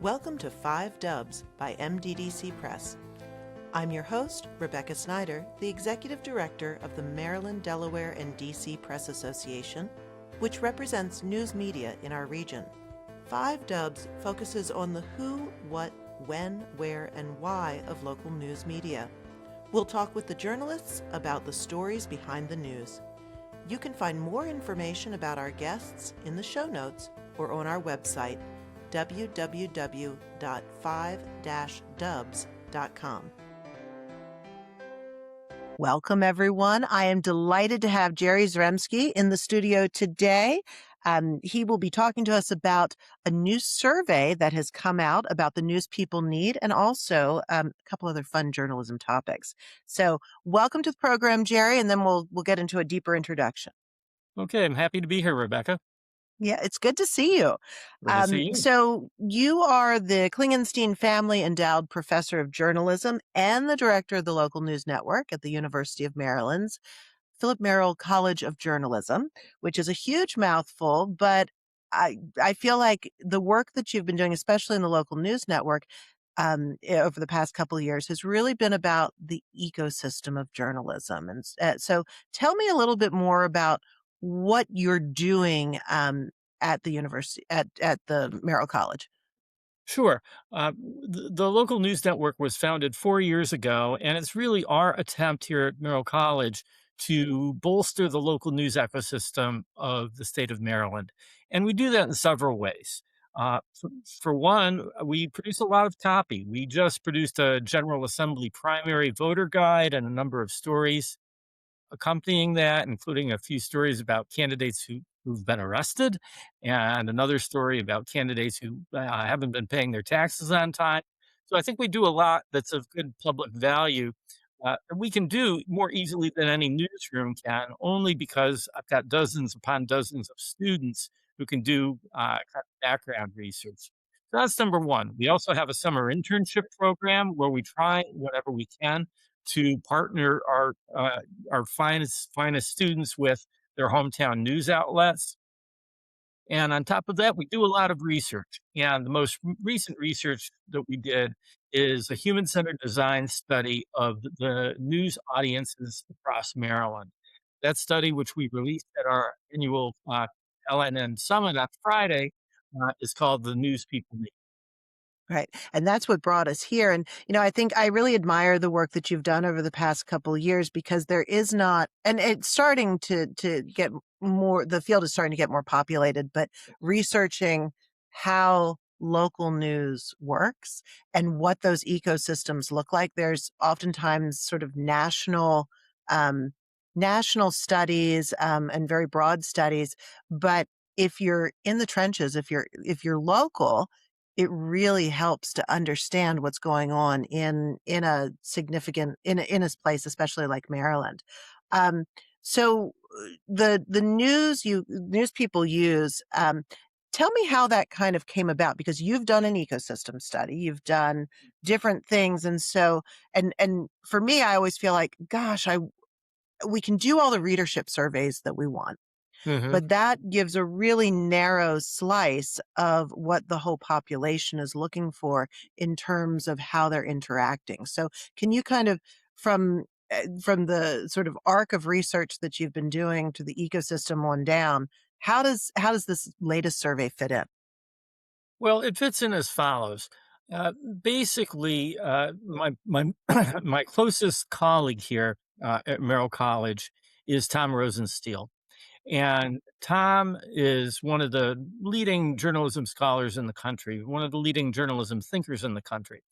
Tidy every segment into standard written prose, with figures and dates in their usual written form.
Welcome to 5 Dubs by MDDC Press. I'm your host, Rebecca Snyder, the Executive Director of the Maryland, Delaware, and DC Press Association, which represents news media in our region. 5 Dubs focuses on the who, what, when, where, and why of local news media. We'll talk with the journalists about the stories behind the news. You can find more information about our guests in the show notes or on our website, www.5-dubs.com. Welcome, everyone. I am delighted to have Jerry Zremski in the studio today. He will be talking to us about a new survey that has come out about the news people need and also a couple other fun journalism topics. So welcome to the program, Jerry, and then we'll get into a deeper introduction. Okay, I'm happy to be here, Rebecca. Yeah, it's good to see you. Good to see you. So you are the Klingenstein Family Endowed Professor of Journalism and the Director of the local news network at the University of Maryland's Philip Merrill College of Journalism, which is a huge mouthful, but I feel like the work that you've been doing, especially in the local news network, over the past couple of years, has really been about the ecosystem of journalism. And so, tell me a little bit more about what you're doing at the university at the Merrill College. Sure. The local news network was founded 4 years ago, and it's really our attempt here at Merrill College to bolster the local news ecosystem of the state of Maryland. And we do that in several ways. For one, we produce a lot of copy. We just produced a General Assembly primary voter guide and a number of stories accompanying that, including a few stories about candidates who've been arrested and another story about candidates who haven't been paying their taxes on time. So I think we do a lot that's of good public value. And we can do more easily than any newsroom can, only because I've got dozens upon dozens of students who can do kind of background research. So that's number one. We also have a summer internship program where we try whatever we can to partner our finest students with their hometown news outlets. And on top of that, we do a lot of research. And the most recent research that we did is a human-centered design study of the news audiences across Maryland. That study, which we released at our annual LNN Summit on Friday, is called The News People Need. Right. And that's what brought us here. And, I think I really admire the work that you've done over the past couple of years because there is not, and it's starting to get more, the field is starting to get more populated, but researching how local news works and what those ecosystems look like. There's oftentimes sort of national studies, and very broad studies. But if you're in the trenches, if you're local, it really helps to understand what's going on in a significant in a place, especially like Maryland. So the news people use. Tell me how that kind of came about because you've done an ecosystem study, you've done different things, and so and for me, I always feel like, gosh, we can do all the readership surveys that we want. Mhm. But that gives a really narrow slice of what the whole population is looking for in terms of how they're interacting. So can you kind of, from the sort of arc of research that you've been doing to the ecosystem on down, how does this latest survey fit in? Well, it fits in as follows. Basically, my my closest colleague here at Merrill College is Tom Rosenstiel. And Tom is one of the leading journalism scholars in the country, one of the leading journalism thinkers in the country.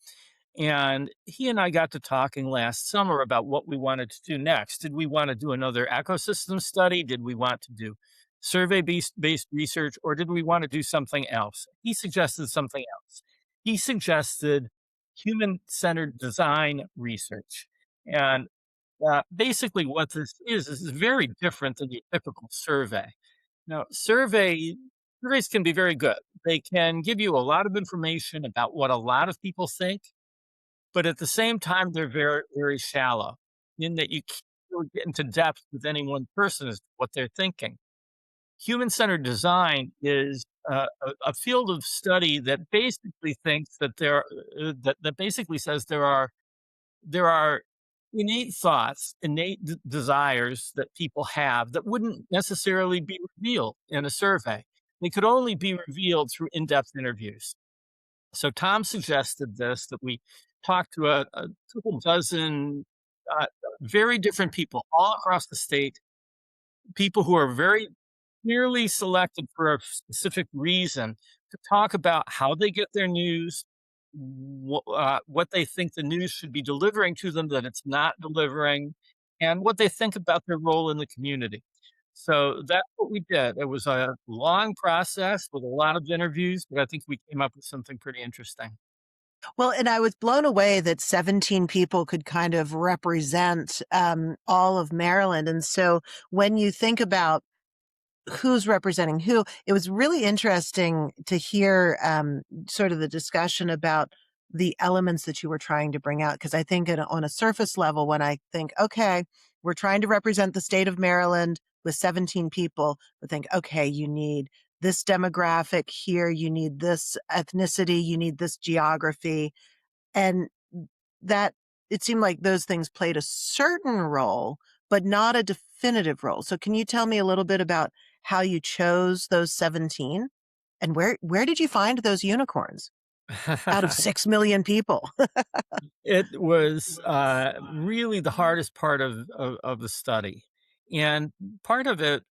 And he and I got to talking last summer about what we wanted to do next. Did we want to do another ecosystem study? Did we want to do survey-based research, or did we want to do something else? He suggested something else. He suggested human-centered design research. And basically, what this is very different than your typical survey. Now, surveys can be very good. They can give you a lot of information about what a lot of people think, but at the same time, they're very, very shallow in that you can't really get into depth with any one person as to what they're thinking. Human-centered design is a field of study that basically thinks that that basically says there are innate thoughts, innate desires that people have that wouldn't necessarily be revealed in a survey. They could only be revealed through in-depth interviews. So Tom suggested this, that we talk to a couple dozen uh, very different people all across the state, people who are very clearly selected for a specific reason, to talk about how they get their news, what they think the news should be delivering to them that it's not delivering, and what they think about their role in the community. So that's what we did. It was a long process with a lot of interviews, but I think we came up with something pretty interesting. Well, and I was blown away that 17 people could kind of represent, all of Maryland, and so when you think about who's representing who. It was really interesting to hear sort of the discussion about the elements that you were trying to bring out. Because I think on a surface level, when I think, okay, we're trying to represent the state of Maryland with 17 people, I think, okay, you need this demographic here, you need this ethnicity, you need this geography. And that it seemed like those things played a certain role, but not a definitive role. So can you tell me a little bit about how you chose those 17 and where did you find those unicorns out of 6 million people? It was, really the hardest part of the study, and part of it,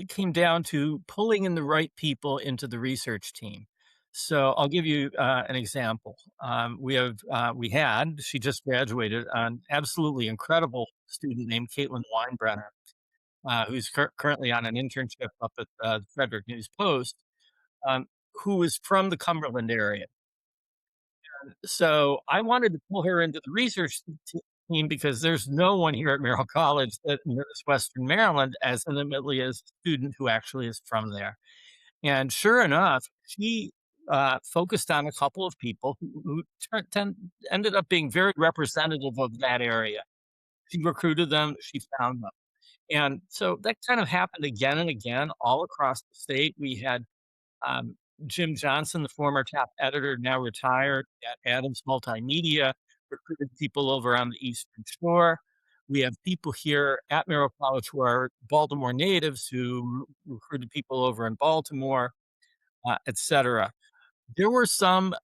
came down to pulling in the right people into the research team. So I'll give you, an example. We had she just graduated, an absolutely incredible student named Caitlin Weinbrenner, who's currently on an internship up at, the Frederick News Post, um, who is from the Cumberland area. So I wanted to pull her into the research team because there's no one here at Merrill College that knows Western Maryland as intimately as a student who actually is from there. And sure enough, she focused on a couple of people who ended up being very representative of that area. She recruited them, she found them. And so that kind of happened again and again all across the state. We had um, Jim Johnson, the former top editor, now retired at Adams Multimedia, recruited people over on the Eastern Shore. We have people here at Merrill College who are Baltimore natives who recruited people over in Baltimore, etc. There were some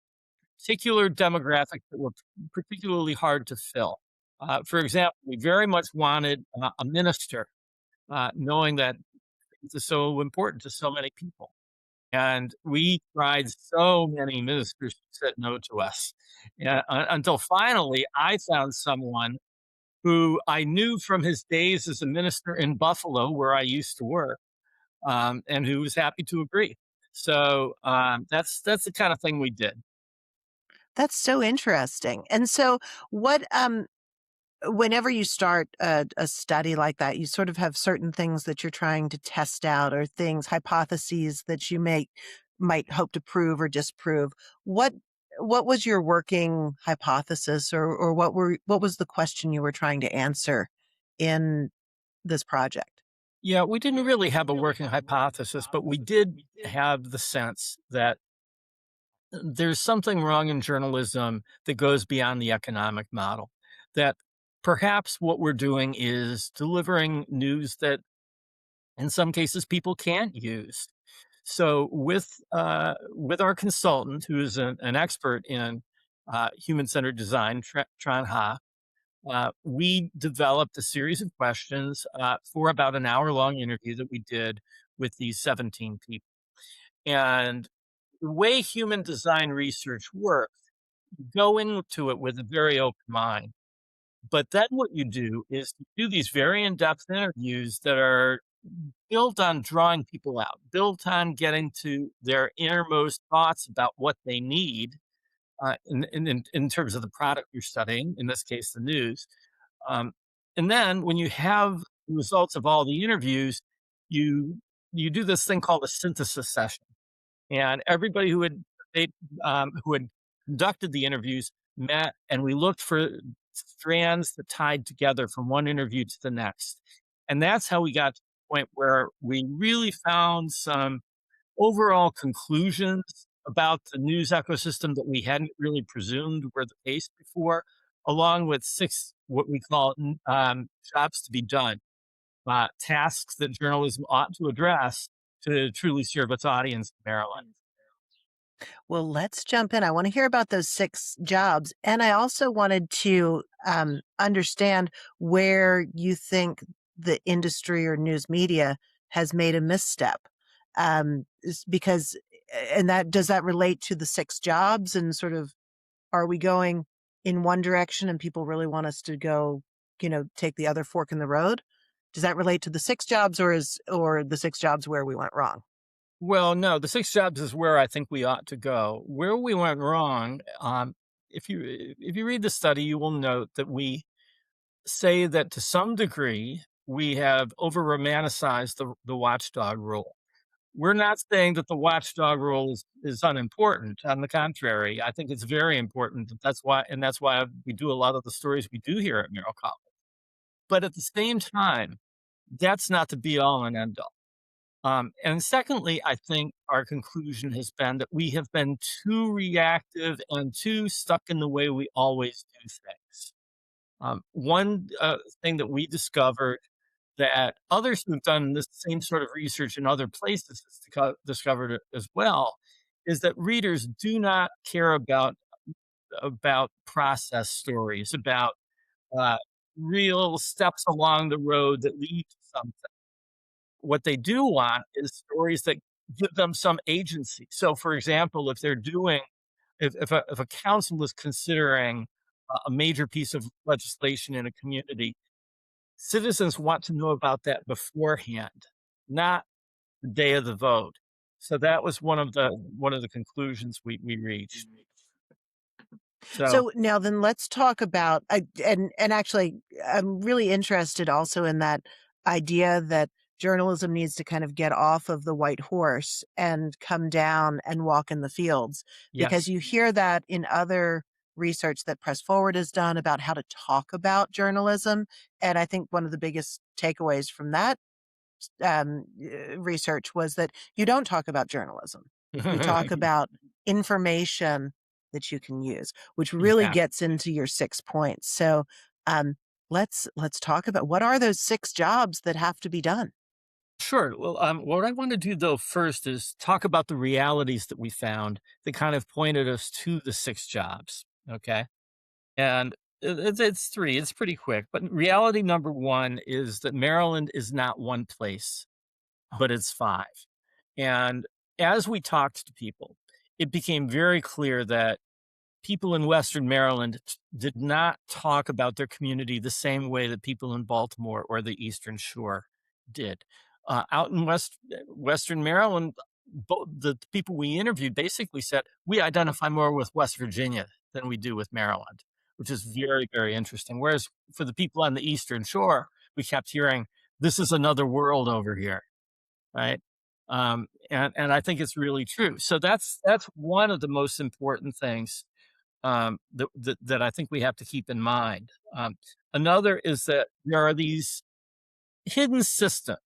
particular demographics that were particularly hard to fill. For example, we very much wanted a minister, knowing that this is so important to so many people. And we tried so many ministers who said no to us, until finally I found someone who I knew from his days as a minister in Buffalo, where I used to work, and who was happy to agree. So that's the kind of thing we did. That's so interesting. And so what whenever you start a study like that, you sort of have certain things that you're trying to test out or things, hypotheses that you might hope to prove or disprove. What what was your working hypothesis or what was the question you were trying to answer in this project? Yeah, we didn't really have a working hypothesis, but we did have the sense that there's something wrong in journalism that goes beyond the economic model. That perhaps what we're doing is delivering news that in some cases people can't use. So with our consultant, who is an expert in human centered design, Tran Ha, we developed a series of questions for about an hour long interview that we did with these 17 people. And the way human design research works, you go into it with a very open mind. But then what you do is you do these very in depth interviews that are built on drawing people out, built on getting to their innermost thoughts about what they need in terms of the product you're studying, in this case, the news. Um, and then when you have the results of all the interviews, you you do this thing called a synthesis session, and everybody they, who had conducted the interviews met, and we looked for strands that tied together from one interview to the next, and that's how we got to the point where we really found some overall conclusions about the news ecosystem that we hadn't really presumed were the case before, along with six what we call jobs to be done, tasks that journalism ought to address to truly serve its audience in Maryland. Well, let's jump in. I want to hear about those 6 jobs, and I also wanted to, understand where you think the industry or news media has made a misstep. Because and that does that relate to the 6 jobs and sort of are we going in one direction and people really want us to go, take the other fork in the road? Does that relate to the 6 jobs or the 6 jobs where we went wrong? Well, no, the six jobs is where I think we ought to go. Where we went wrong, if you read the study, you will note that we say that to some degree we have over romanticized the watchdog rule. We're not saying that the watchdog rule is unimportant. On the contrary, I think it's very important. That's why we do a lot of the stories we do here at Merrill College. But at the same time, that's not the be all and end all. And secondly, I think our conclusion has been that we have been too reactive and too stuck in the way we always do things. One thing that we discovered that others who've done this same sort of research in other places discovered it as well is that readers do not care about process stories, about uh, real steps along the road that lead to something. What they do want is stories that give them some agency. So, for example, if a council is considering a major piece of legislation in a community, citizens want to know about that beforehand, not the day of the vote. So that was one of the conclusions we reached. So So now then let's talk about and actually I'm really interested also in that idea that journalism needs to kind of get off of the white horse and come down and walk in the fields because yes. you hear that in other research that Press Forward has done about how to talk about journalism. And I think one of the biggest takeaways from that research was that you don't talk about journalism. You talk about information that you can use, which really Yeah. gets into your 6 points. So um, let's talk about what are those 6 jobs that have to be done. Sure. Well, what I want to do though first is talk about the realities that we found that kind of pointed us to the six jobs. Okay, and it's three. It's pretty quick, but reality number one is that Maryland is not one place, but it's five. And as we talked to people, it became very clear that people in Western Maryland did not talk about their community the same way that people in Baltimore or the Eastern Shore did. Out in Western Maryland, the people we interviewed basically said we identify more with West Virginia than we do with Maryland, which is very, very interesting. Whereas for the people on the Eastern Shore, we kept hearing this is another world over here, right? And I think it's really true. So that's one of the most important things that I think we have to keep in mind. Another is that there are these hidden systems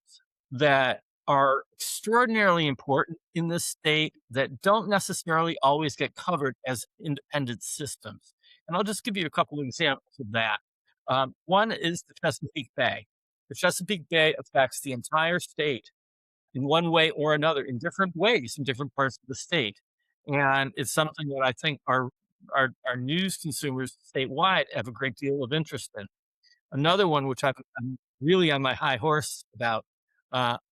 that are extraordinarily important in this state that don't necessarily always get covered as independent systems. And I'll just give you a couple of examples of that. One is the Chesapeake Bay. The Chesapeake Bay affects the entire state in one way or another, in different ways, in different parts of the state. And it's something that I think our news consumers statewide have a great deal of interest in. Another one, which I'm really on my high horse about,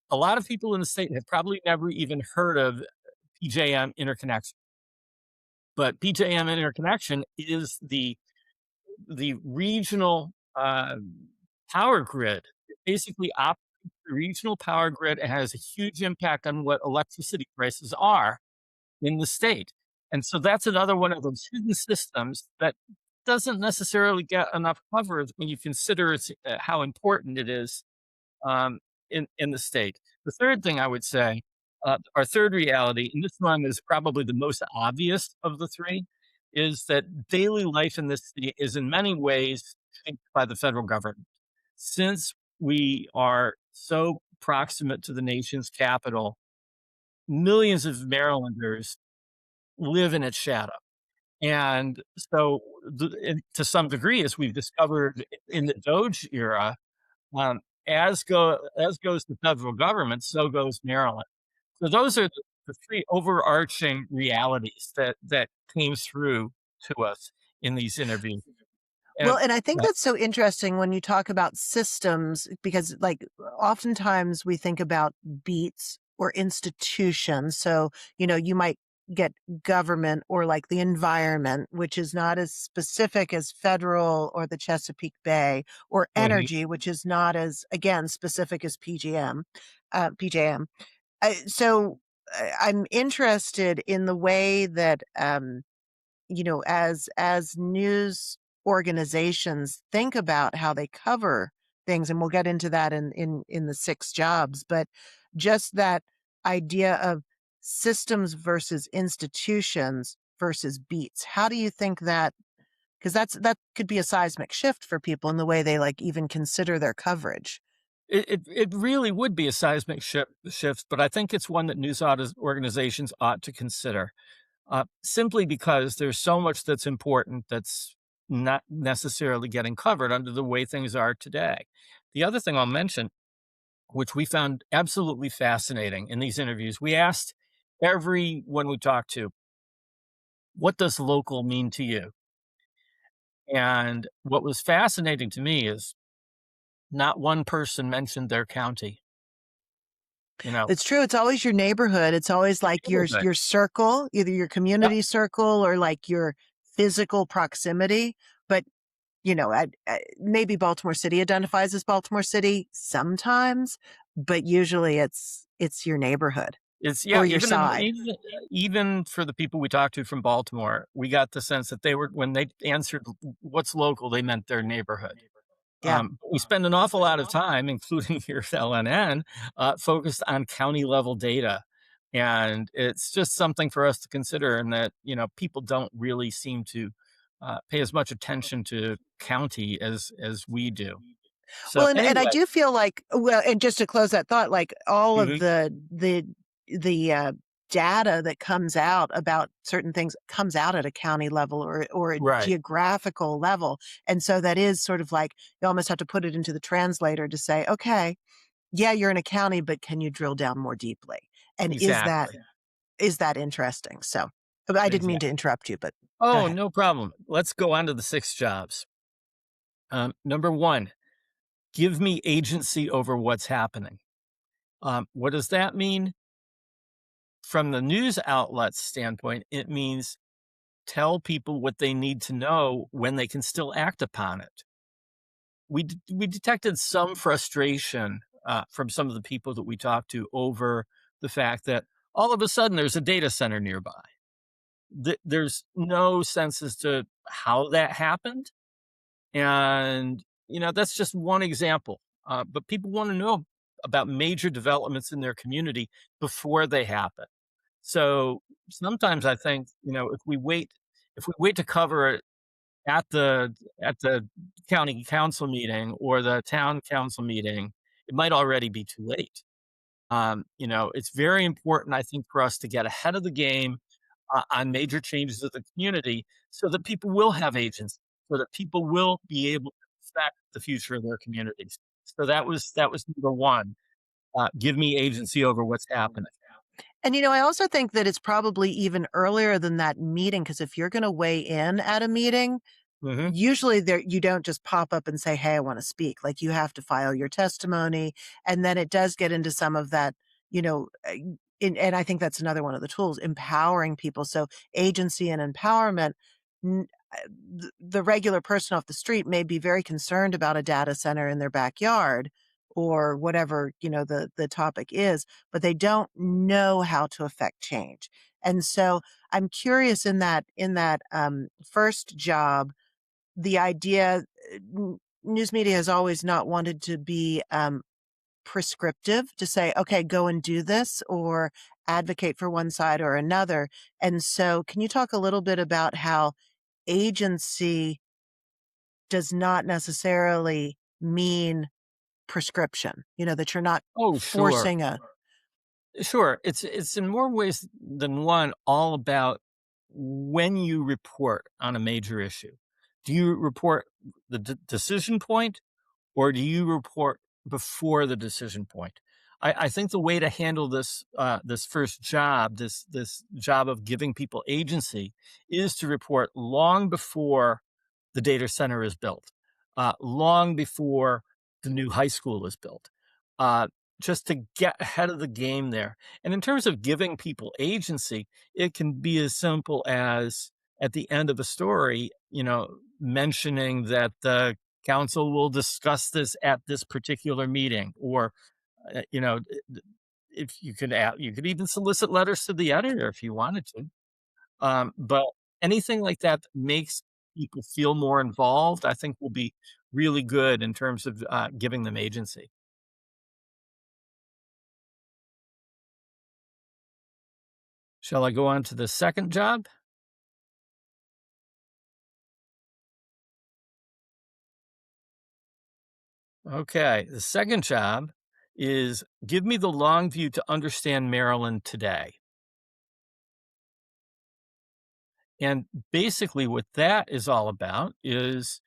a lot of people in the state have probably never even heard of PJM interconnection. But PJM interconnection is the regional power grid. It basically operates the regional power grid and has a huge impact on what electricity prices are in the state. And so that's another one of those hidden systems that doesn't necessarily get enough coverage when you consider how important it is in the state. The third thing I would say, our third reality, and this one is probably the most obvious of the three, is that daily life in this city is in many ways shaped by the federal government. Since we are so proximate to the nation's capital, millions of Marylanders live in its shadow. And so, to some degree, as we've discovered in the Doge era, um, as goes the federal government, so goes Maryland. So those are the three overarching realities that came through to us in these interviews. Well, And and I think uh, that's so interesting when you talk about systems because, like, oftentimes we think about beats or institutions. So, you might get government or like the environment, which is not as specific as federal or the Chesapeake Bay, or mhm, energy, which is not as, again, specific as PJM. I'm interested in the way that, as news organizations think about how they cover things, and we'll get into that in the six jobs, but just that idea of systems versus institutions versus beats. How do you think that, because that could be a seismic shift for people in the way they like even consider their coverage. it really would be a seismic shift, but I think it's one that organizations ought to consider, simply because there's so much that's important that's not necessarily getting covered under the way things are today. The other thing I'll mention, which we found absolutely fascinating in these interviews, we asked everyone we talked to, "What does local mean to you?" And what was fascinating to me is not one person mentioned their county, you know, It's true. It's always your neighborhood. It's always like neighborhood. your circle, either your Yep, community circle or like your physical proximity. But maybe Baltimore City identifies as Baltimore City sometimes, but usually it's your neighborhood it's yeah, or your side. even for the people we talked to from Baltimore, we got the sense that they were when they answered what's local, they meant their neighborhood. Yeah. We spend an awful lot of time, including here at LNN, focused on county level data. And it's just something for us to consider, and that, people don't really seem to pay as much attention to county as we do. Well, So, and I anyway, do feel like, well, and just to close that thought, like all of mhm, the data that comes out about certain things comes out at a county level or a right, geographical level. And so that is sort of like you almost have to put it into the translator to say, okay, yeah, you're in a county, but can you drill down more deeply? And exactly, is that interesting? So but I didn't mean to exactly. interrupt you, but go Oh, ahead. no problem. Let's go on to the six jobs. Number one, give me agency over what's happening. What does that mean? From the news outlet's standpoint, it means tell people what they need to know when they can still act upon it. We detected some frustration from some of the people that we talked to over the fact that all of a sudden there's a data center nearby. There's no sense as to how that happened, and that's just one example. But people want to know about major developments in their community before they happen. So sometimes I think, if we wait to cover it at the county council meeting or the town council meeting, it might already be too late. It's very important, I think, for us to get ahead of the game on major changes of the community so that people will have agency, so that people will be able to affect the future of their communities. So that was number one. Give me agency over what's happening. And, I also think that it's probably even earlier than that meeting, because if you're gonna weigh in at a meeting, Hmm. usually there you don't just pop up and say, "Hey, I wanna speak." Like, you have to file your testimony, and then it does get into some of that, you know, and I think that's another one of the tools, empowering people. So, agency and empowerment, the regular person off the street may be very concerned about a data center in their backyard or whatever, the topic is, but they don't know how to affect change. And so, I'm curious in that first job, the idea news media has always not wanted to be prescriptive to say, okay, go and do this or advocate for one side or another. And so, can you talk a little bit about how agency does not necessarily mean prescription? That you're not Oh, sure. forcing a. Sure. It's in more ways than one all about when you report on a major issue. Do you report the decision point, or do you report before the decision point? I think the way to handle this this first job, this job of giving people agency, is to report long before the data center is built, long before the new high school is built, uh, just to get ahead of the game there. And in terms of giving people agency, it can be as simple as at the end of a story, mentioning that the council will discuss this at this particular meeting, or uh, you know, if you could add, you could even solicit letters to the editor if you wanted to. But anything like that that makes people feel more involved, I think will be really good in terms of giving them agency. Shall I go on to the second job? Okay. The second job is give me the long view to understand Maryland today. And basically, what that is all about is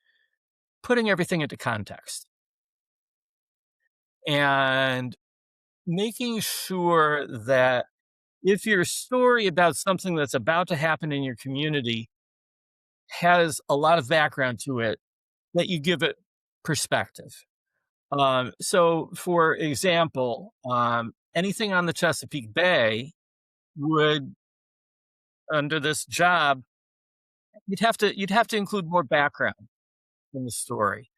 putting everything into context and making sure that if your story about something that's about to happen in your community has a lot of background to it, that you give it perspective. So, for example, anything on the Chesapeake Bay would, under this job, you'd have to include more background in the story.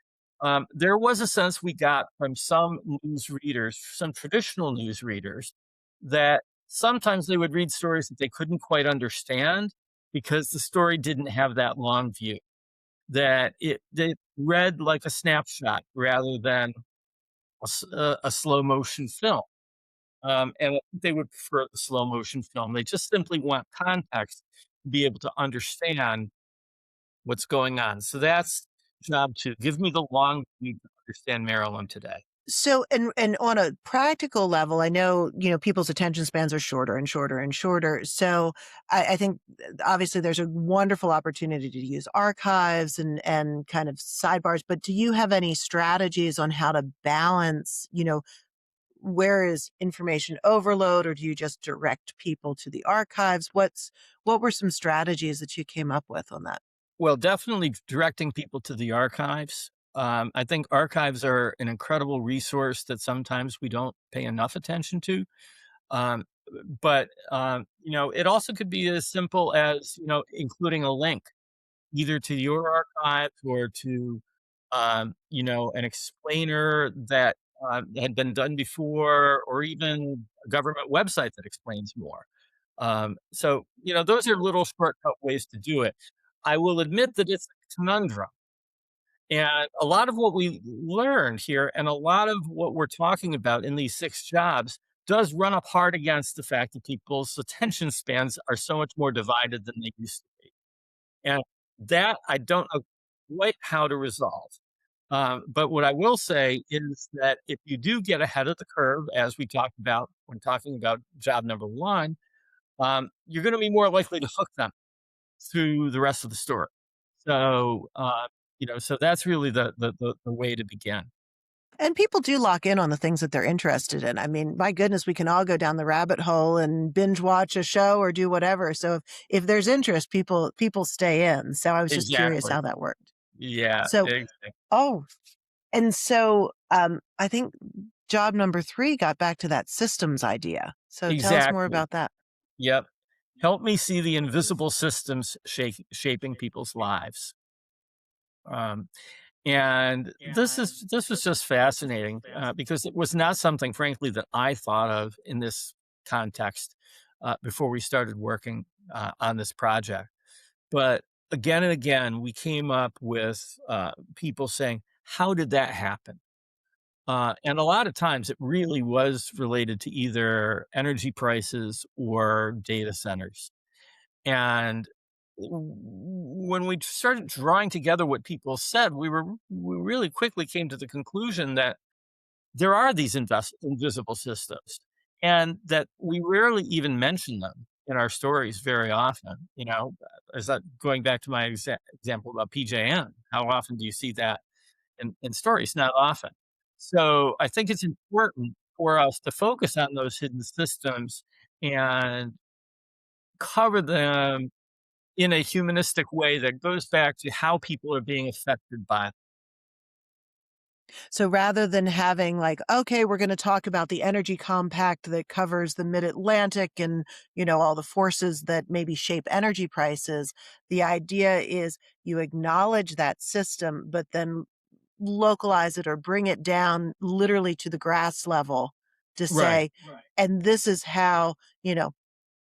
There was a sense we got from some news readers, some traditional news readers, that sometimes they would read stories that they couldn't quite understand because the story didn't have that long view. That they read like a snapshot rather than a slow motion film. And they would prefer the slow motion film. They just simply want context to be able to understand what's going on. So that's job two. Give me the long view to understand Maryland today. So, and on a practical level, I know, people's attention spans are shorter and shorter and shorter. So I think obviously there's a wonderful opportunity to use archives and kind of sidebars, but do you have any strategies on how to balance, where is information overload, or do you just direct people to the archives? What were some strategies that you came up with on that? Well, definitely directing people to the archives. I think archives are an incredible resource that sometimes we don't pay enough attention to. Um, but it also could be as simple as including a link either to your archive or to an explainer that had been done before, or even a government website that explains more. So those are little shortcut ways to do it. I will admit that it's a conundrum. And a lot of what we learned here and a lot of what we're talking about in these six jobs does run up hard against the fact that people's attention spans are so much more divided than they used to be. And that I don't know quite how to resolve. But what I will say is that if you do get ahead of the curve, as we talked about when talking about job number one, you're going to be more likely to hook them through the rest of the story. So that's really the way to begin. And people do lock in on the things that they're interested in. I mean, my goodness, we can all go down the rabbit hole and binge watch a show or do whatever. So if there's interest, people stay in. So I was just curious Exactly. how that worked. Yeah. So, oh, and so I think job number 3 got back to that systems idea. So tell us more Exactly. about that. Yep. Help me see the invisible systems shaping people's lives. Um, And this was just fascinating, because it was not something, frankly, that I thought of in this context, before we started working, on this project. But again and again, we came up with, people saying, "How did that happen?" And a lot of times it really was related to either energy prices or data centers. And when we started drawing together what people said, we really quickly came to the conclusion that there are these invisible systems, and that we rarely even mention them in our stories very often. Is that going back to my example about PJN? How often do you see that in stories? Not often. So I think it's important for us to focus on those hidden systems and cover them in a humanistic way that goes back to how people are being affected by it. So rather than having like, okay, we're going to talk about the energy compact that covers the mid-Atlantic and, all the forces that maybe shape energy prices, the idea is you acknowledge that system, but then localize it or bring it down literally to the grass level to Right. say, and this is how,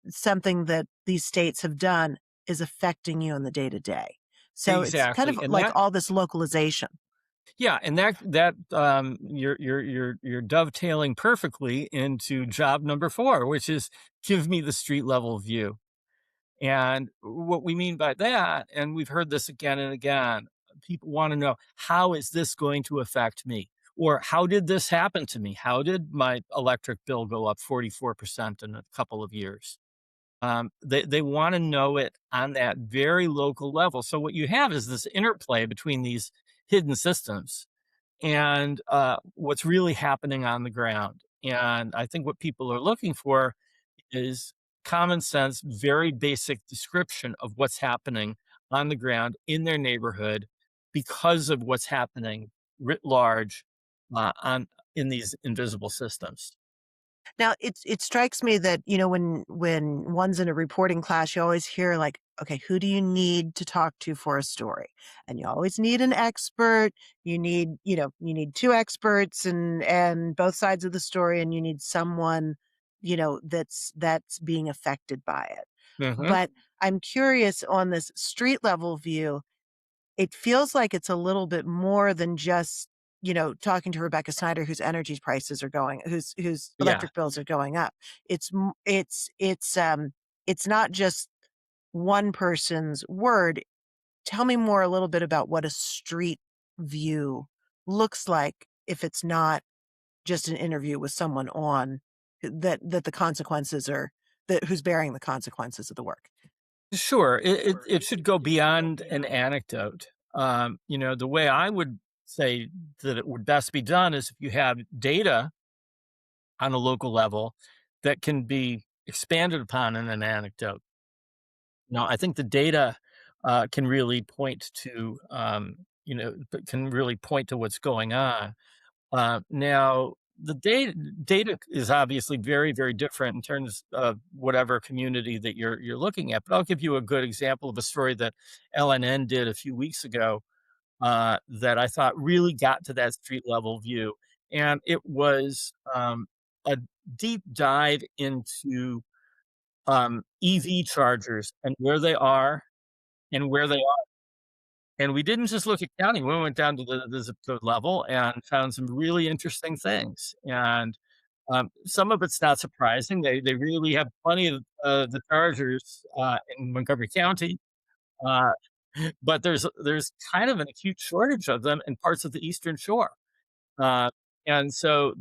something that these states have done is affecting you in the day to day. So it's kind of Exactly. And like that all this localization. Yeah, and that you're dovetailing perfectly into job number 4, which is give me the street level view. And what we mean by that, and we've heard this again and again, people want to know, how is this going to affect me? Or how did this happen to me? How did my electric bill go up 44% in a couple of years? They want to know it on that very local level. So what you have is this interplay between these hidden systems and what's really happening on the ground. And I think what people are looking for is common sense, very basic description of what's happening on the ground in their neighborhood because of what's happening writ large on in these invisible systems. Now, it strikes me that, when one's in a reporting class, you always hear like, okay, who do you need to talk to for a story? And you always need an expert. You need two experts and both sides of the story, and you need someone, that's being affected by it. Hmm. But I'm curious on this street level view, it feels like it's a little bit more than just, talking to Rebecca Snyder whose energy prices are going whose Yeah. electric bills are going up. It's not just one person's word. Tell me more a little bit about what a street view looks like if it's not just an interview with someone on that the consequences are that who's bearing the consequences of the work. Sure, it should go beyond an anecdote. The way I would say that it would best be done is if you have data on a local level that can be expanded upon in an anecdote. I think the data can really point to, can really point to what's going on. Now, the data is obviously very, very different in terms of whatever community that you're looking at. But I'll give you a good example of a story that LNN did a few weeks ago that I thought really got to that street level view, and it was a deep dive into EV chargers and where they are and where they are. And we didn't just look at county, we went down to the zip code level and found some really interesting things. And some of it's not surprising. They really have plenty of the chargers in Montgomery County, uh, but there's kind of an acute shortage of them in parts of the Eastern Shore. Uh, and so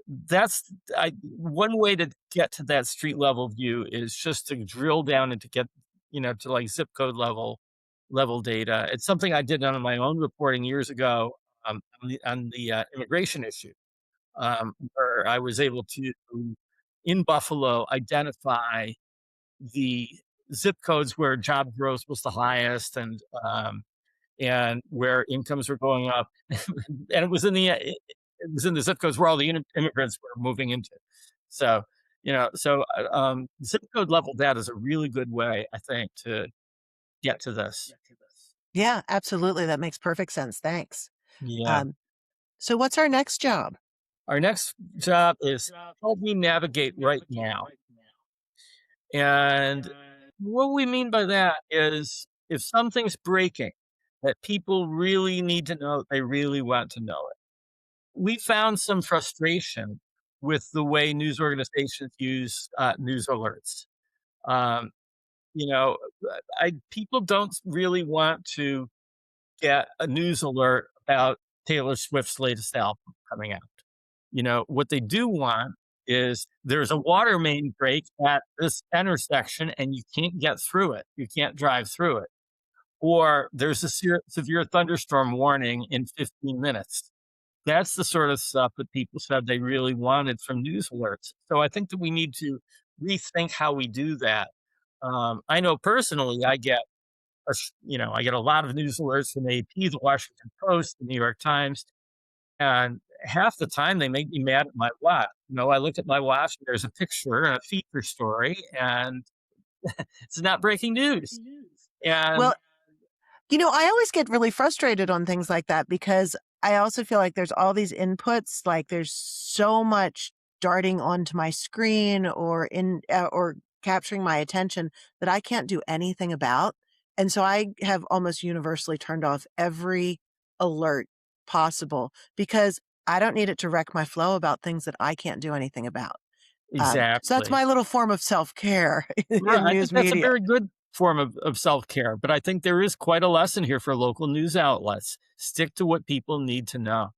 that's one way to get to that street level view is just to drill down and to get, to like zip code level data. It's something I did on my own reporting years ago on the immigration issue, where I was able to, in Buffalo, identify the zip codes where job growth was the highest and where incomes were going up, and it was in the zip codes where all the immigrants were moving into. So, zip code level data is a really good way, I think, to get to this. Yeah, absolutely. That makes perfect sense. Thanks. Yeah. Um, so what's our next job? Our next job is help me navigate right now. And what we mean by that is if something's breaking that people really need to know, they really want to know it. We found some frustration with the way news organizations use news alerts. Um, you know, people don't really want to get a news alert about Taylor Swift's latest album coming out. What they do want is there's a water main break at this intersection and you can't get through it. You can't drive through it. Or there's a severe thunderstorm warning in 15 minutes. That's the sort of stuff that people said they really wanted from news alerts. So I think that we need to rethink how we do that. I know personally, I get a lot of news alerts from AP, the Washington Post, the New York Times, and half the time they make me mad at my watch. I look at my watch and there's a picture and a feature story, and it's not breaking news. And Well, I always get really frustrated on things like that because I also feel like there's all these inputs, like there's so much darting onto my screen or capturing my attention that I can't do anything about. And so I have almost universally turned off every alert possible because I don't need it to wreck my flow about things that I can't do anything about. So that's exactly. my little form of self-care Right, in I think news that's a media. very good form of self-care, but I think there is quite a lesson here for local news outlets. Stick to what people need to know,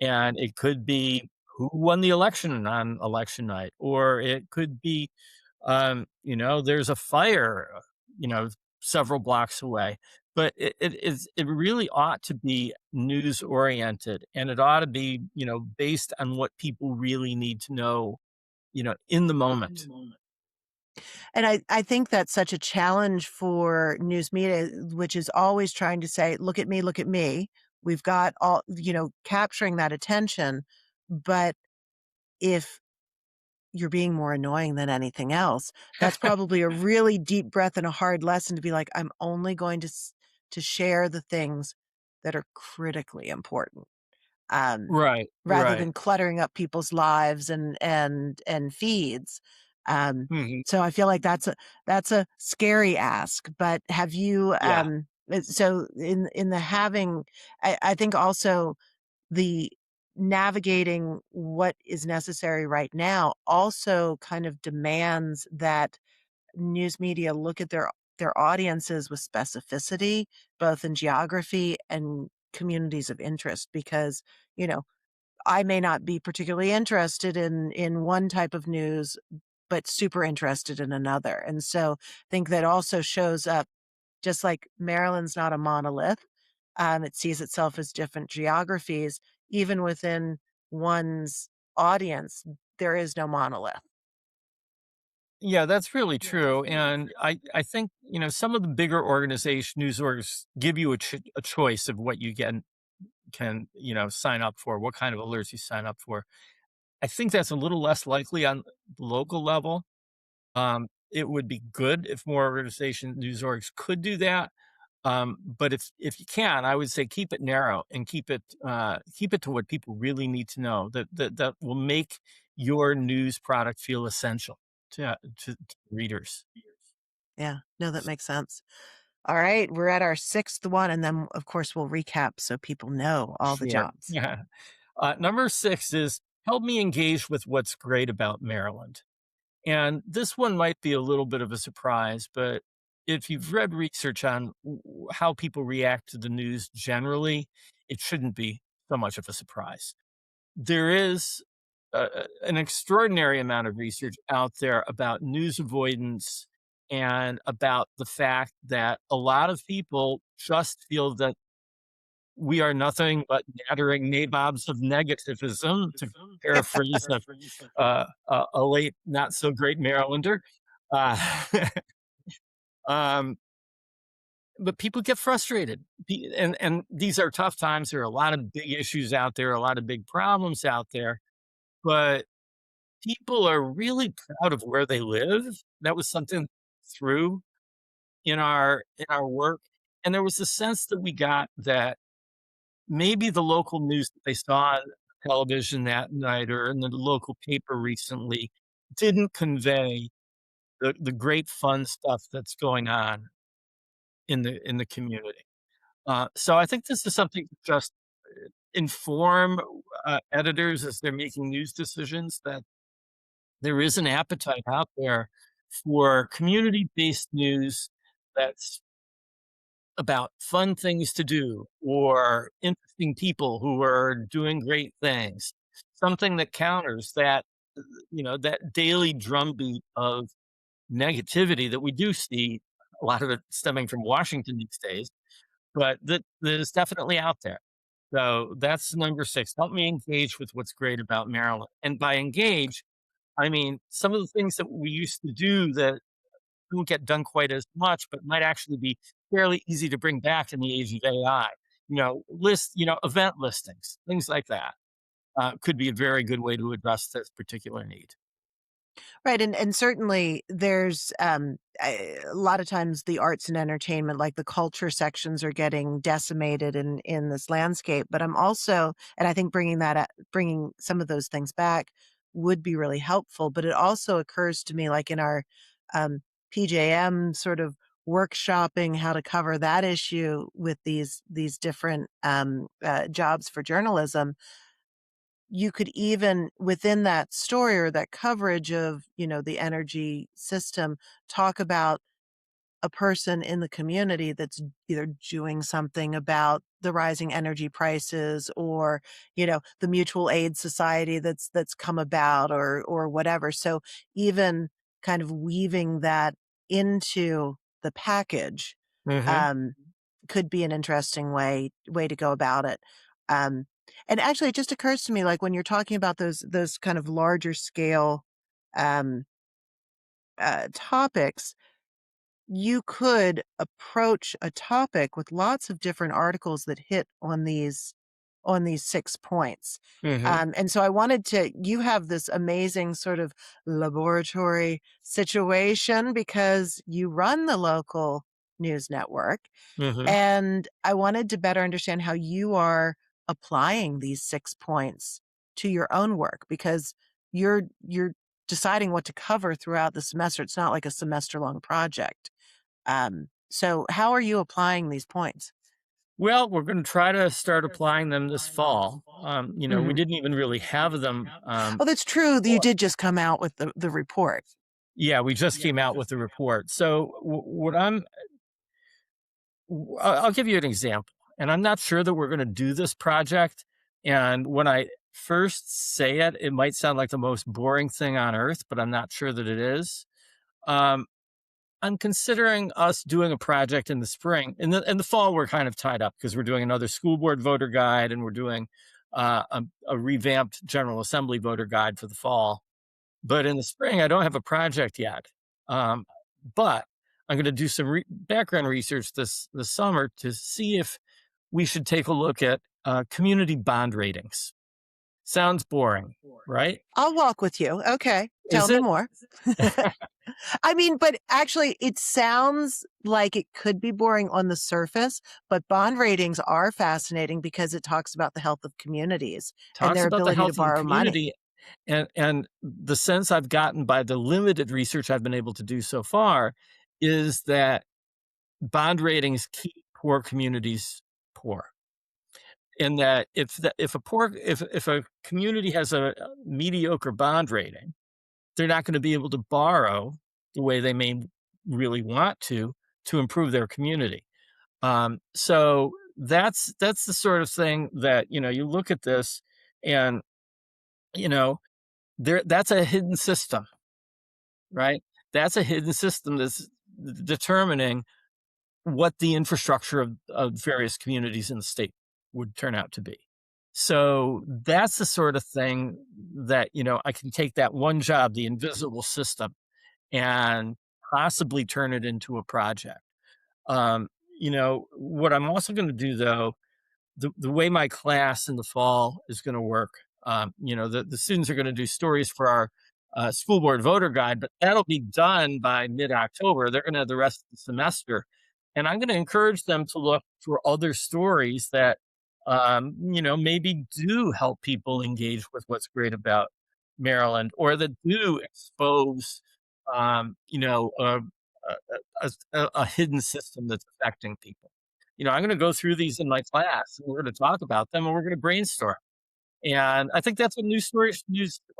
and it could be who won the election on election night, or it could be, there's a fire, you know, several blocks away, but it really ought to be news-oriented, and it ought to be, based on what people really need to know, in the moment. And I think that's such a challenge for news media, which is always trying to say, look at me, look at me. We've got all, capturing that attention. But if you're being more annoying than anything else, that's probably a really deep breath and a hard lesson to be like, I'm only going to share the things that are critically important. um, Right, rather right. than cluttering up people's lives and feeds. Um, Mhm. so I feel like that's a scary ask. But have you Yeah. so in the having I think also the navigating what is necessary right now also kind of demands that news media look at their audiences with specificity, both in geography and communities of interest, because, you know, I may not be particularly interested in one type of news, but super interested in another. And so I think that also shows up just like Maryland's not a monolith. It sees itself as different geographies. Even within one's audience, there is no monolith. Yeah, that's really true, and I think, some of the bigger news orgs give you a choice of what you can, sign up for, what kind of alerts you sign up for. I think that's a little less likely on the local level. It would be good if more news orgs could do that. But if you can, I would say keep it narrow and keep it to what people really need to know that will make your news product feel essential to readers. Yeah, no, that makes sense. All right, we're at our sixth one, and then of course we'll recap so people know all the Sure. jobs. Yeah. Number 6 is help me engage with what's great about Maryland. And this one might be a little bit of a surprise, but if you've read research on how people react to the news generally, it shouldn't be so much of a surprise. There is an extraordinary amount of research out there about news avoidance and about the fact that a lot of people just feel that we are nothing but nattering nabobs of negativism, to paraphrase a late not so great Marylander. Uh, um, but people get frustrated, and these are tough times. There are a lot of big issues out there, a lot of big problems out there, but people are really proud of where they live. That was something through in our work, and there was a sense that we got that maybe the local news that they saw on television that night or in the local paper recently didn't convey the great fun stuff that's going on in the community. So I think this is something to just inform editors as they're making news decisions that there is an appetite out there for community-based news that's about fun things to do or interesting people who are doing great things. Something that counters that that daily drumbeat of negativity that we do see, a lot of it stemming from Washington these days, but that is definitely out there. So that's number 6. Help me engage with what's great about Maryland. And by engage, I mean some of the things that we used to do that don't get done quite as much, but might actually be fairly easy to bring back in the age of AI. Event listings, things like that could be a very good way to address this particular need. Right, and certainly there's, a lot of times the arts and entertainment, like the culture sections are getting decimated in this landscape, but I'm also and I think bringing some of those things back would be really helpful, but it also occurs to me, like in our, PJM sort of workshopping how to cover that issue with these different, jobs for journalism, you could even within that story or that coverage of, the energy system, talk about a person in the community that's either doing something about the rising energy prices or, the mutual aid society that's come about or whatever. So even kind of weaving that into the package, Hmm. um, could be an interesting way to go about it. Um, and actually, it just occurs to me, like when you're talking about those kind of larger scale um, topics, you could approach a topic with lots of different articles that hit on these 6 points. Hmm. And so I wanted to you have this amazing sort of laboratory situation because you run the local news network, Hmm. and I wanted to better understand how you are applying these 6 points to your own work because you're deciding what to cover throughout the semester. It's not like a semester-long project. So how are you applying these points? Well, we're going to try to start applying them this fall. We Mhm. didn't even really have them. Oh, that's true. You did just come out with the report. Yeah, we just came out with the report. So, what I'll give you an example, and I'm not sure that we're going to do this project. And when I first say it, it might sound like the most boring thing on earth, but I'm not sure that it is. Um, I'm considering us doing a project in the spring. In the fall, we're kind of tied up because we're doing another school board voter guide and we're doing a revamped General Assembly voter guide for the fall. But in the spring, I don't have a project yet. Um, but I'm going to do some background research this summer to see if we should take a look at community bond ratings. Sounds boring, right? I'll walk with you. Okay. Tell Is me it? more. I mean, but actually, it sounds like it could be boring on the surface, but bond ratings are fascinating because it talks about the health of communities and Talks their about the ability to health of the borrow money. community, and the sense I've gotten by the limited research I've been able to do so far is that bond ratings keep poor communities poor. In that if a community has a mediocre bond rating, they're not going to be able to borrow the way they may really want to improve their community. So that's the sort of thing that you look at this and you know that's a hidden system, right? That's a hidden system that's determining what the infrastructure of various communities in the state would turn out to be. So that's the sort of thing that, I can take that one job, the invisible system, and possibly turn it into a project. What I'm also going to do though, the way my class in the fall is going to work, the students are going to do stories for our school board voter guide, but that'll be done by mid-October. They're going to have the rest of the semester. And I'm going to encourage them to look for other stories that, maybe do help people engage with what's great about Maryland or that do expose, a hidden system that's affecting people. I'm going to go through these in my class and we're going to talk about them and we're going to brainstorm. And I think that's what news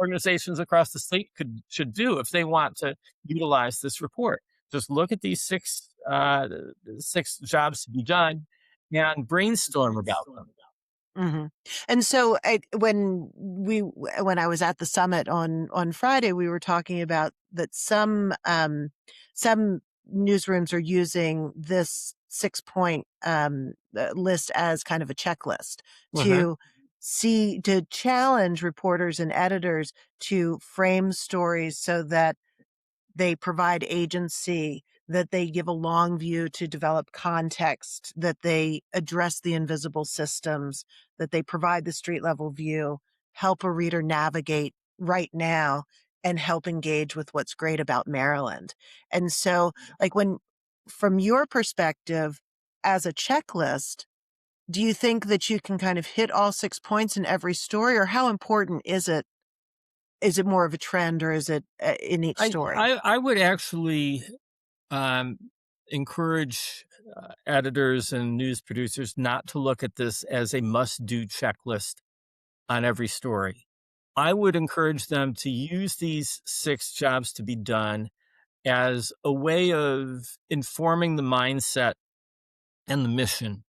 organizations across the state should do if they want to utilize this report. Just look at these six jobs to be done and brainstorm about them. Mhm. And so, when I was at the summit on Friday, we were talking about that some newsrooms are using this 6-point, list as kind of a checklist Uh-huh. to to challenge reporters and editors to frame stories so that they provide agency, that they give a long view to develop context, that they address the invisible systems, that they provide the street level view, help a reader navigate right now, and help engage with what's great about Maryland. And so, like, from your perspective as a checklist, do you think that you can kind of hit all 6 points in every story, or how important is it? Is it more of a trend, or is it in each story? I would actually um, encourage editors and news producers not to look at this as a must-do checklist on every story. I would encourage them to use these 6 jobs to be done as a way of informing the mindset and the mission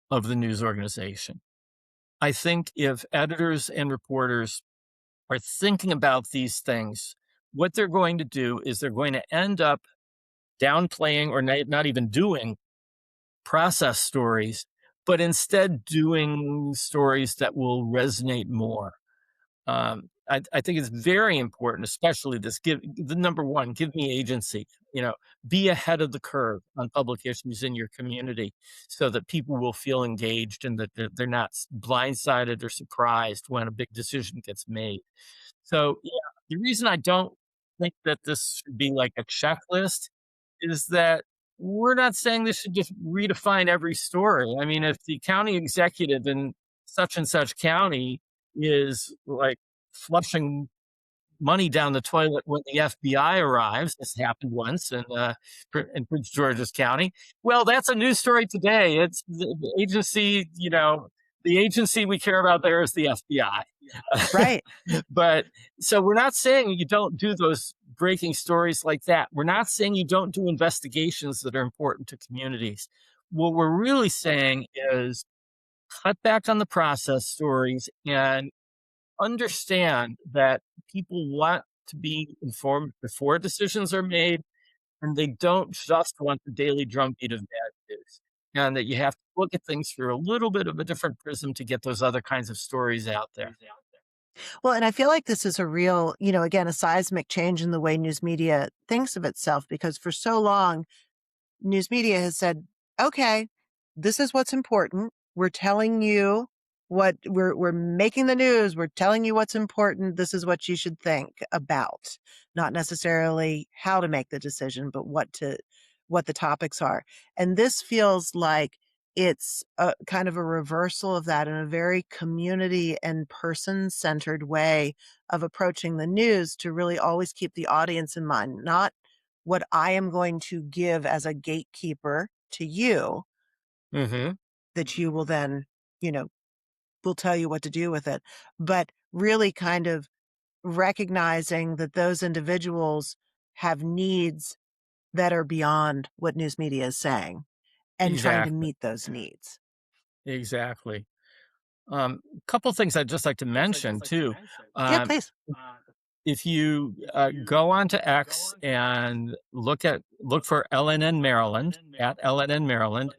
of the news organization. I think if editors and reporters are thinking about these things, what they're going to do is they're going to end up downplaying or not even doing process stories, but instead doing stories that will resonate more. I think it's very important, especially this give the number one, give me agency, you know, be ahead of the curve on public issues in your community so that people will feel engaged and that they're not blindsided or surprised when a big decision gets made. So, yeah, the reason I don't think that this should be like a checklist is that we're not saying this should just redefine every story. I mean, if the county executive in such and such county is like flushing money down the toilet when the FBI arrives. This happened once in Prince George's County. Well, that's a news story today. It's the agency, the agency we care about there is the FBI. Right. But so we're not saying you don't do those breaking stories like that. We're not saying you don't do investigations that are important to communities. What we're really saying is cut back on the process stories and understand that people want to be informed before decisions are made, and they don't just want the daily drumbeat of bad news. And that you have to look at things through a little bit of a different prism to get those other kinds of stories out there. Well, and I feel like this is a real, again, a seismic change in the way news media thinks of itself, because for so long, news media has said, okay, this is what's important. We're telling you what we're making the news. We're telling you what's important. This is what you should think about, not necessarily how to make the decision, but what the topics are. And this feels like it's a kind of a reversal of that, in a very community and person centered way of approaching the news, to really always keep the audience in mind, not what I am going to give as a gatekeeper to you, Hmm. that you will then, you know, will tell you what to do with it, but really kind of recognizing that those individuals have needs that are beyond what news media is saying, and trying to Exactly. meet those needs. Exactly. Couple things I'd just like to mention too. Yeah, Um, please. if you go on to X and look for LNN Maryland at LNN Maryland,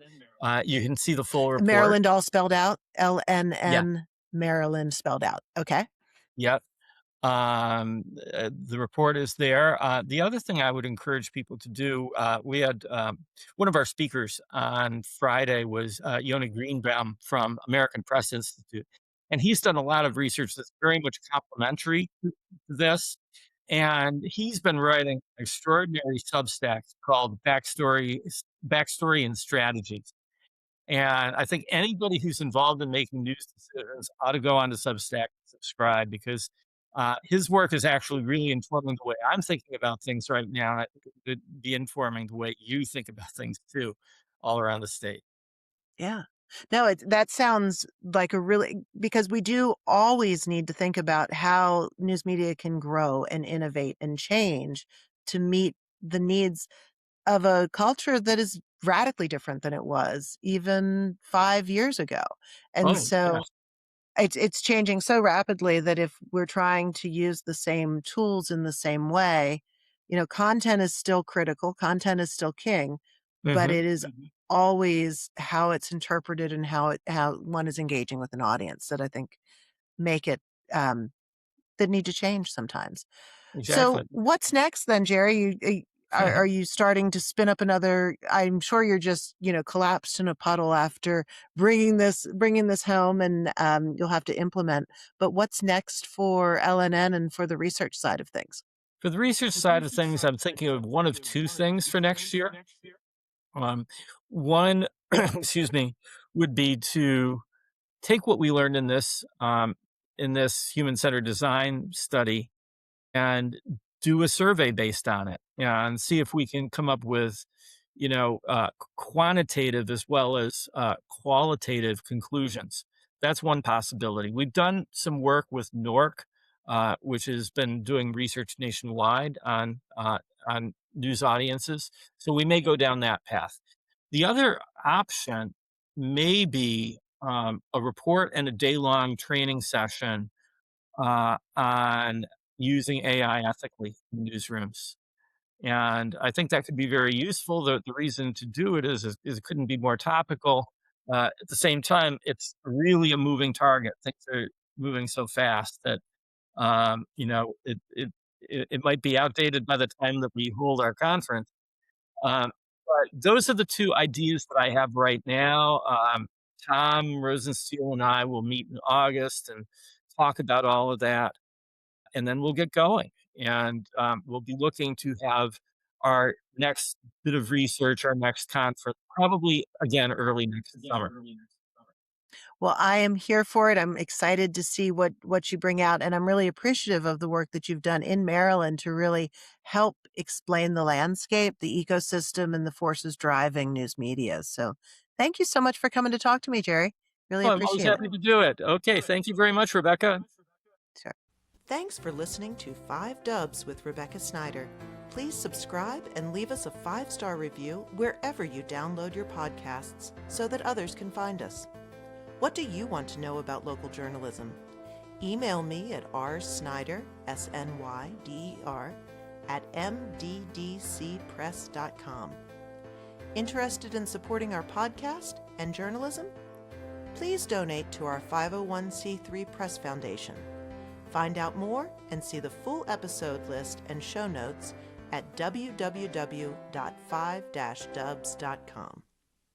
you can see the full report. Maryland all spelled out, Yeah. LNN, Maryland spelled out. Okay. Yep. The report is there. The other thing I would encourage people to do, we had one of our speakers on Friday was Yoni Greenbaum from American Press Institute, and he's done a lot of research that's very much complementary to this. And he's been writing extraordinary Substacks called Backstory and Strategies. And I think anybody who's involved in making news decisions ought to go on to Substack and subscribe because his work is actually really informing the way I'm thinking about things right now. And I think it could be informing the way you think about things too, all around the state. Yeah. No, that sounds like a really, because we do always need to think about how news media can grow and innovate and change to meet the needs of a culture that is radically different than it was even 5 years ago. And Oh, so, yes. it's changing so rapidly that if we're trying to use the same tools in the same way, content is still critical, content is still king, but Mhm. it is always how it's interpreted and how one is engaging with an audience that I think make it, um, that need to change sometimes. So Exactly. what's next then, Jerry? Are you starting to spin up another? I'm sure you're just collapsed in a puddle after bringing this home, and you'll have to implement. But what's next for LNN and for the research side of things? For the research side of things, I'm thinking of one of 2 things for next year. Um, One, excuse me, would be to take what we learned in this human-centered design study and do a survey based on it, and see if we can come up with, quantitative as well as qualitative conclusions. That's one possibility. We've done some work with NORC, which has been doing research nationwide on news audiences, so we may go down that path. The other option may be a report and a day-long training session on using AI ethically in newsrooms. And I think that could be very useful. The reason to do it is it couldn't be more topical. At the same time, it's really a moving target. Things are moving so fast that it might be outdated by the time that we hold our conference. But those are the two ideas that I have right now. Tom Rosensteel and I will meet in August and talk about all of that, and then we'll get going. And we'll be looking to have our next bit of research, our next conference, probably again early next summer. Well, I am here for it. I'm excited to see what you bring out, and I'm really appreciative of the work that you've done in Maryland to really help explain the landscape, the ecosystem, and the forces driving news media. So, thank you so much for coming to talk to me, Jerry. Really Oh, I'm always appreciate it. happy to do it. Okay, thank you very much, Rebecca. Sure. Thanks for listening to 5 Dubs with Rebecca Snyder. Please subscribe and leave us a 5-star review wherever you download your podcasts so that others can find us. What do you want to know about local journalism? Email me at rsnyder, SNYDER, at mddcpress.com. Interested in supporting our podcast and journalism? Please donate to our 501c3 Press Foundation. Find out more and see the full episode list and show notes at www.5-dubs.com.